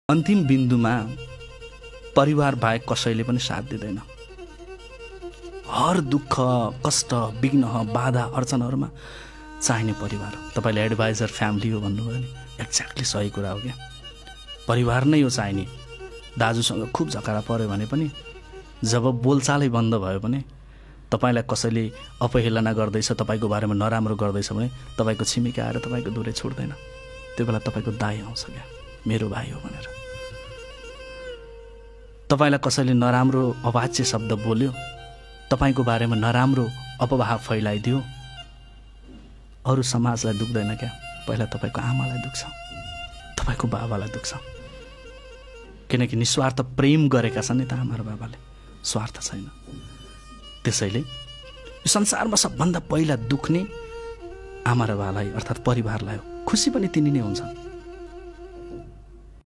अन्तिम बिन्दुमा परिवार बाहेक कसैले पनि साथ दिँदैन। हर दुःख कष्ट विघ्न बाधा अर्चनाहरूमा चाहिने परिवार। तपाईले एडभाइजर फ्यामिली हो भन्नुभयो नि, एक्ज्याक्टली सही कुरा हो क्या। परिवार नै हो चाहिने। दाजुसँग खूब झगडा पर्यो भने पनि, जब बोलचालै बन्द भयो भने, तपाईलाई कसैले अपहेलना गर्दैछ, तपाईको बारेमा नराम्रो गर्दैछ भने तपाईको छिमेकी आएर तपाईको दूरै छोड्दैन। त्यो बेला तपाईको दाइ आउँछ क्या, मेरो भाइ हो भनेर। तपाईलाई कसैले नराम्रो अवाच्य शब्द बोल्यो, तपाईको बारेमा नराम्रो अपवाह फैलाइदियो, अरू समाजलाई दुख्दैन क्या, पहिला तपाईको आमालाई दुख्छ, तपाईको बाबालाई दुख्छ। किनकि निस्वार्थ प्रेम गरेका छन् नि त आमा र बाबाले, स्वार्थ छैन। त्यसैले यो संसारमा सबभन्दा पहिला दुख्ने आमा र बाबालाई अर्थात् परिवारलाई हो। खुसी पनि तिनी नै हुन्छ।